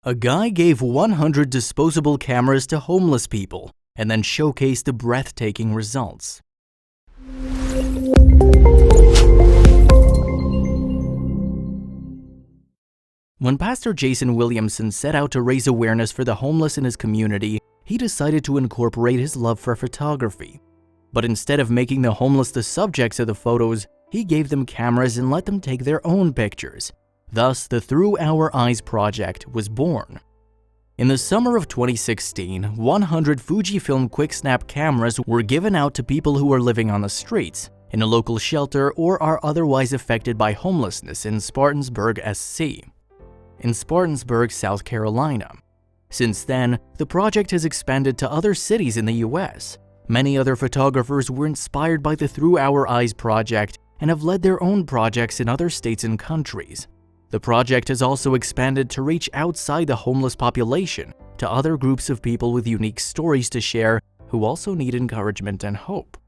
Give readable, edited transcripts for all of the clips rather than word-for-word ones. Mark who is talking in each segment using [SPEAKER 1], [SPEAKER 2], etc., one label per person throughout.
[SPEAKER 1] A guy gave 100 disposable cameras to homeless people and then showcased the breathtaking results. When Pastor Jason Williamson set out to raise awareness for the homeless in his community, he decided to incorporate his love for photography. But instead of making the homeless the subjects of the photos, he gave them cameras and let them take their own pictures. Thus, the Through Our Eyes project was born. In the summer of 2016, 100 Fujifilm quick-snap cameras were given out to people who are living on the streets, in a local shelter, or are otherwise affected by homelessness in Spartanburg, SC. In Spartanburg, South Carolina. Since then, the project has expanded to other cities in the US. Many other photographers were inspired by the Through Our Eyes project and have led their own projects in other states and countries. The project has also expanded to reach outside the homeless population to other groups of people with unique stories to share who also need encouragement and hope.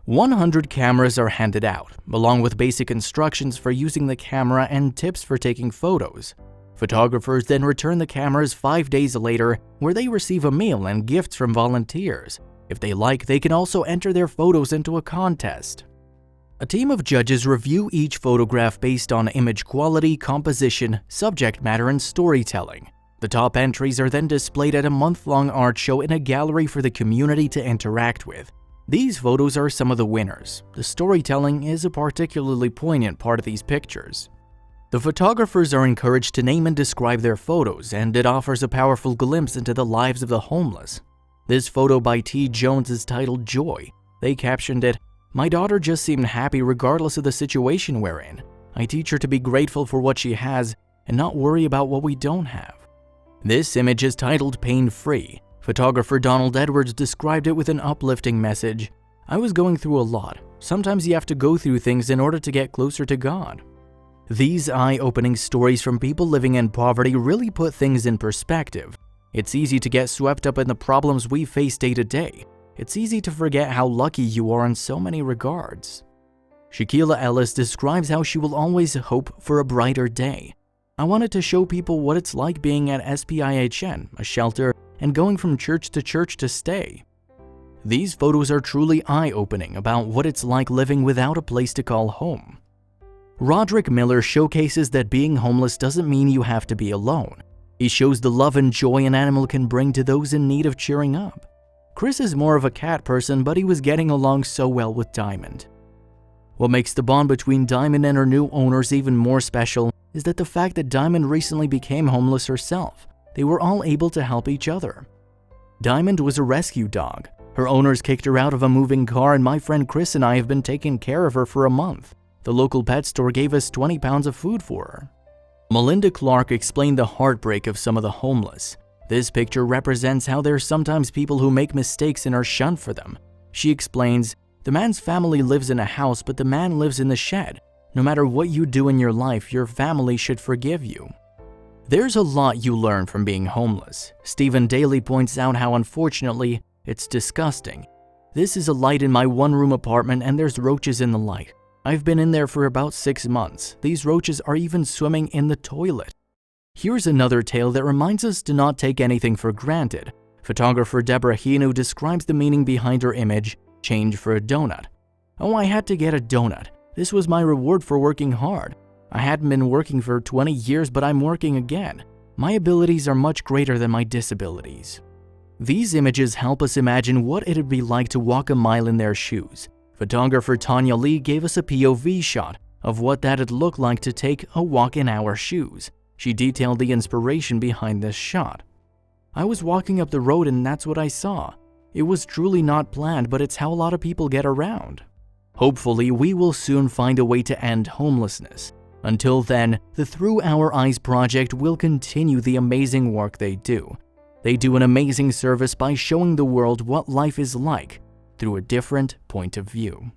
[SPEAKER 1] 100 cameras are handed out, along with basic instructions for using the camera and tips for taking photos. Photographers then return the cameras 5 days later, where they receive a meal and gifts from volunteers. If they like, they can also enter their photos into a contest. A team of judges review each photograph based on image quality, composition, subject matter, and storytelling. The top entries are then displayed at a month-long art show in a gallery for the community to interact with. These photos are some of the winners. The storytelling is a particularly poignant part of these pictures. The photographers are encouraged to name and describe their photos, and it offers a powerful glimpse into the lives of the homeless. This photo by T. Jones is titled Joy. They captioned it, "My daughter just seemed happy regardless of the situation we're in. I teach her to be grateful for what she has and not worry about what we don't have." This image is titled Pain Free. Photographer Donald Edwards described it with an uplifting message. "I was going through a lot. Sometimes you have to go through things in order to get closer to God." These eye-opening stories from people living in poverty really put things in perspective. It's easy to get swept up in the problems we face day to day. It's easy to forget how lucky you are in so many regards. Shaquila Ellis describes how she will always hope for a brighter day. "I wanted to show people what it's like being at SPIHN, a shelter, and going from church to stay." These photos are truly eye-opening about what it's like living without a place to call home. Roderick Miller showcases that being homeless doesn't mean you have to be alone. He shows the love and joy an animal can bring to those in need of cheering up. Chris is more of a cat person, but he was getting along so well with Diamond. What makes the bond between Diamond and her new owners even more special is that the fact that Diamond recently became homeless herself. They were all able to help each other. Diamond was a rescue dog. Her owners kicked her out of a moving car, and my friend Chris and I have been taking care of her for a month. The local pet store gave us 20 pounds of food for her. Melinda Clark explained the heartbreak of some of the homeless. This picture represents how there are sometimes people who make mistakes and are shunned for them. She explains, "The man's family lives in a house, but the man lives in the shed. No matter what you do in your life, your family should forgive you." There's a lot you learn from being homeless. Stephen Daly points out how, unfortunately, it's disgusting. "This is a light in my one-room apartment and there's roaches in the light. I've been in there for about 6 months. These roaches are even swimming in the toilet." Here's another tale that reminds us to not take anything for granted. Photographer Deborah Hinu describes the meaning behind her image, "Change for a donut." "Oh, I had to get a donut. This was my reward for working hard. I hadn't been working for 20 years, but I'm working again. My abilities are much greater than my disabilities." These images help us imagine what it'd be like to walk a mile in their shoes. Photographer Tanya Lee gave us a POV shot of what that'd look like to take a walk in our shoes. She detailed the inspiration behind this shot. "I was walking up the road and that's what I saw. It was truly not planned, but it's how a lot of people get around." Hopefully, we will soon find a way to end homelessness. Until then, the Through Our Eyes project will continue the amazing work they do. They do an amazing service by showing the world what life is like through a different point of view.